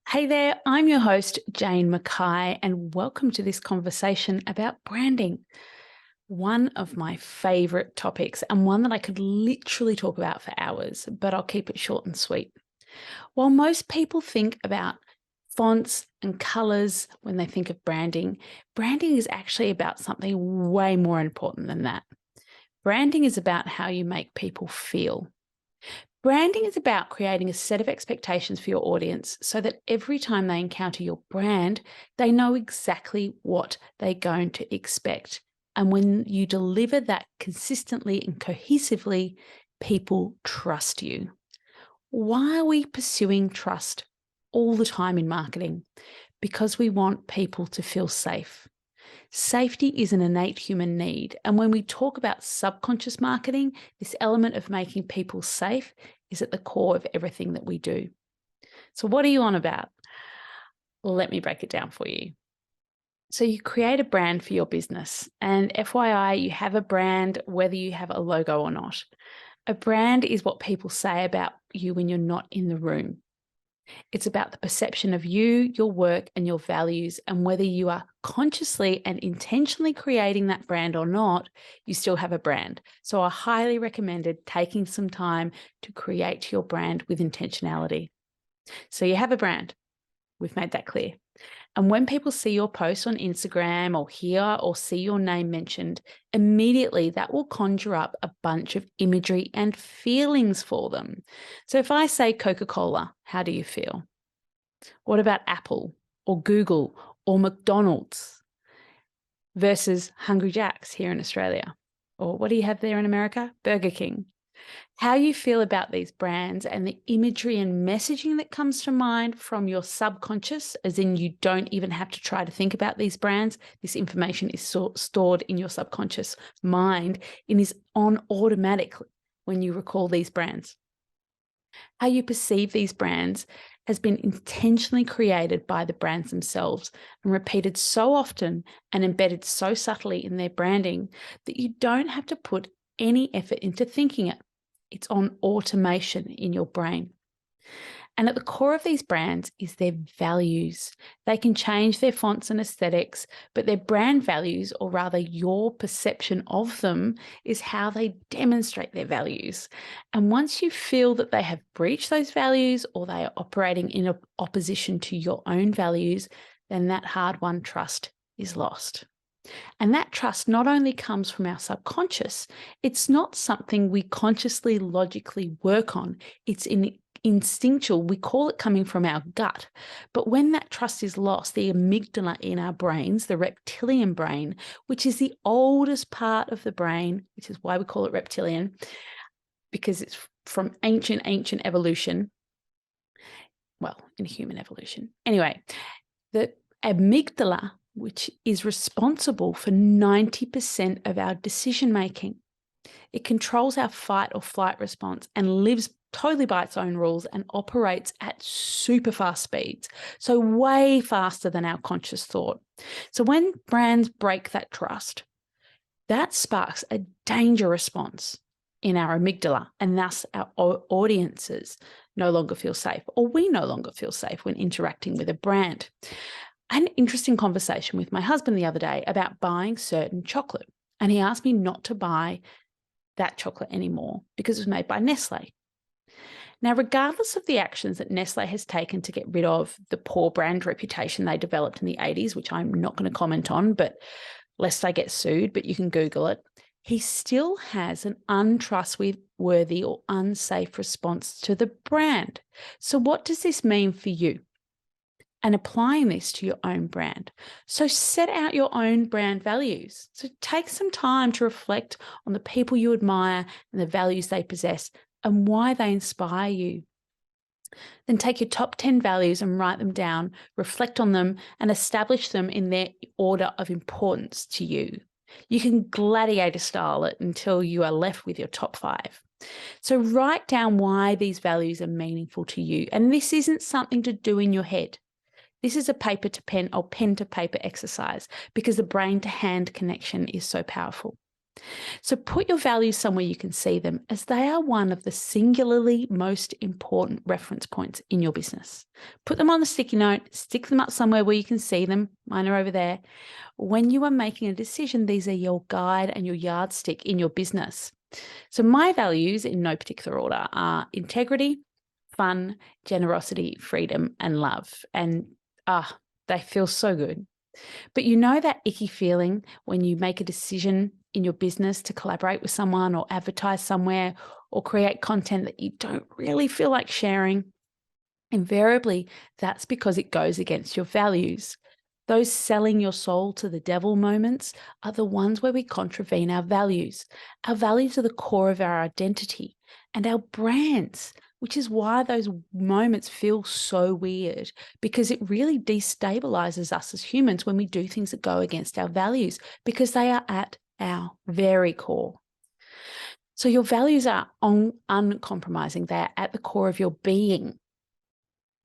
Hey there, I'm your host, Jane Mackay, and welcome to this conversation about branding. One of my favorite topics, and one that I could literally talk about for hours, but I'll keep it short and sweet. While most people think about fonts and colors when they think of branding, branding is actually about something way more important than that. Branding is about how you make people feel. Branding is about creating a set of expectations for your audience so that every time they encounter your brand, they know exactly what they're going to expect. And when you deliver that consistently and cohesively, people trust you. Why are we pursuing trust all the time in marketing? Because we want people to feel safe. Safety is an innate human need. And when we talk about subconscious marketing, this element of making people safe is at the core of everything that we do. So what are you on about? Let me break it down for you. So you create a brand for your business, and FYI, you have a brand whether you have a logo or not. A brand is what people say about you when you're not in the room. It's about the perception of you, your work, and your values, and whether you are consciously and intentionally creating that brand or not, you still have a brand. So I highly recommended taking some time to create your brand with intentionality. So you have a brand. We've made that clear. And when people see your post on Instagram or hear or see your name mentioned, immediately that will conjure up a bunch of imagery and feelings for them. So if I say Coca-Cola, how do you feel? What about Apple or Google or McDonald's versus Hungry Jack's here in Australia? Or what do you have there in America? Burger King. How you feel about these brands and the imagery and messaging that comes to mind from your subconscious, as in you don't even have to try to think about these brands. This information is stored in your subconscious mind and is on automatic when you recall these brands. How you perceive these brands has been intentionally created by the brands themselves and repeated so often and embedded so subtly in their branding that you don't have to put any effort into thinking it. It's on automation in your brain. And at the core of these brands is their values. They can change their fonts and aesthetics, but their brand values, or rather your perception of them, is how they demonstrate their values. And once you feel that they have breached those values or they are operating in opposition to your own values, then that hard-won trust is lost. And that trust not only comes from our subconscious, it's not something we consciously, logically work on. It's instinctual. We call it coming from our gut. But when that trust is lost, the amygdala in our brains, the reptilian brain, which is the oldest part of the brain, which is why we call it reptilian, because it's from ancient evolution. Well, in human evolution. Anyway, the amygdala, which is responsible for 90% of our decision making. It controls our fight or flight response and lives totally by its own rules and operates at super fast speeds, so way faster than our conscious thought. So when brands break that trust, that sparks a danger response in our amygdala, and thus our audiences no longer feel safe, or we no longer feel safe when interacting with a brand. I had an interesting conversation with my husband the other day about buying certain chocolate, and he asked me not to buy that chocolate anymore because it was made by Nestle. Now, regardless of the actions that Nestle has taken to get rid of the poor brand reputation they developed in the 80s, which I'm not going to comment on, but lest I get sued, but you can Google it, he still has an untrustworthy or unsafe response to the brand. So what does this mean for you? And applying this to your own brand. So set out your own brand values. So take some time to reflect on the people you admire and the values they possess and why they inspire you. Then take your top 10 values and write them down, reflect on them, and establish them in their order of importance to you. You can gladiator style it until you are left with your top 5. So write down why these values are meaningful to you. And this isn't something to do in your head. This is a paper to pen or pen to paper exercise because the brain to hand connection is so powerful. So put your values somewhere you can see them, as they are one of the singularly most important reference points in your business. Put them on a sticky note, stick them up somewhere where you can see them. Mine are over there. When you are making a decision, these are your guide and your yardstick in your business. So my values, in no particular order, are integrity, fun, generosity, freedom, and love. And they feel so good. But you know that icky feeling when you make a decision in your business to collaborate with someone or advertise somewhere or create content that you don't really feel like sharing? Invariably, that's because it goes against your values. Those selling your soul to the devil moments are the ones where we contravene our values. Our values are the core of our identity and our brands, which is why those moments feel so weird, because it really destabilizes us as humans when we do things that go against our values, because they are at our very core. So your values are uncompromising. They are at the core of your being.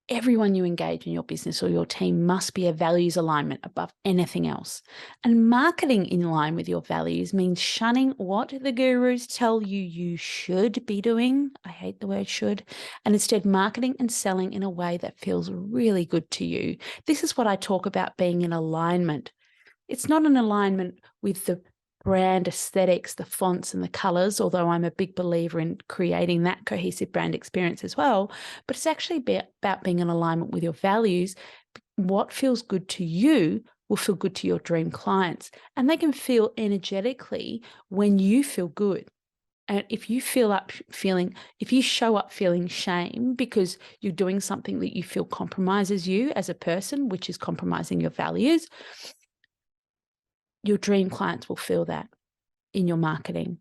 Everyone you engage in your business or your team must be a values alignment above anything else. And marketing in line with your values means shunning what the gurus tell you you should be doing. I hate the word should. And instead marketing and selling in a way that feels really good to you. This is what I talk about being in alignment. It's not an alignment with the brand aesthetics, the fonts and the colors, although I'm a big believer in creating that cohesive brand experience as well. But it's actually about being in alignment with your values. What feels good to you will feel good to your dream clients, and they can feel energetically when you feel good. And if you if you show up feeling shame because you're doing something that you feel compromises you as a person, which is compromising your values, your dream clients will feel that in your marketing.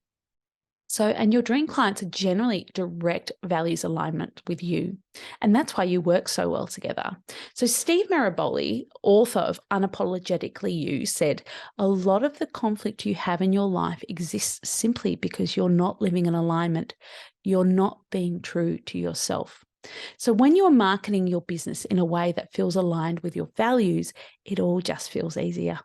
And your dream clients are generally direct values alignment with you. And that's why you work so well together. So Steve Maraboli, author of Unapologetically You, said, a lot of the conflict you have in your life exists simply because you're not living in alignment. You're not being true to yourself. So when you're marketing your business in a way that feels aligned with your values, it all just feels easier.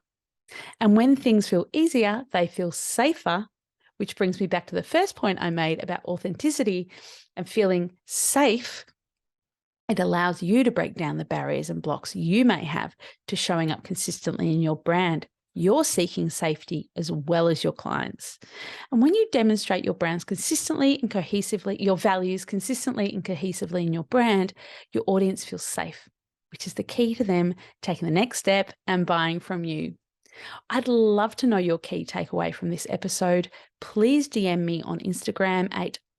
And when things feel easier, they feel safer, which brings me back to the first point I made about authenticity and feeling safe. It allows you to break down the barriers and blocks you may have to showing up consistently in your brand. You're seeking safety as well as your clients. And when you demonstrate your brands consistently and cohesively, your values consistently and cohesively in your brand, your audience feels safe, which is the key to them taking the next step and buying from you. I'd love to know your key takeaway from this episode. Please DM me on Instagram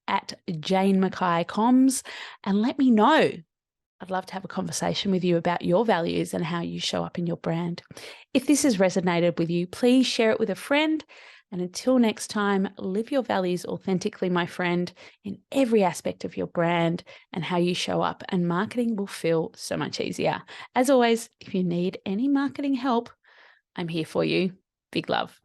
at Jane Mackay Comms and let me know. I'd love to have a conversation with you about your values and how you show up in your brand. If this has resonated with you, please share it with a friend. And until next time, live your values authentically, my friend, in every aspect of your brand and how you show up, and marketing will feel so much easier. As always, if you need any marketing help, I'm here for you. Big love.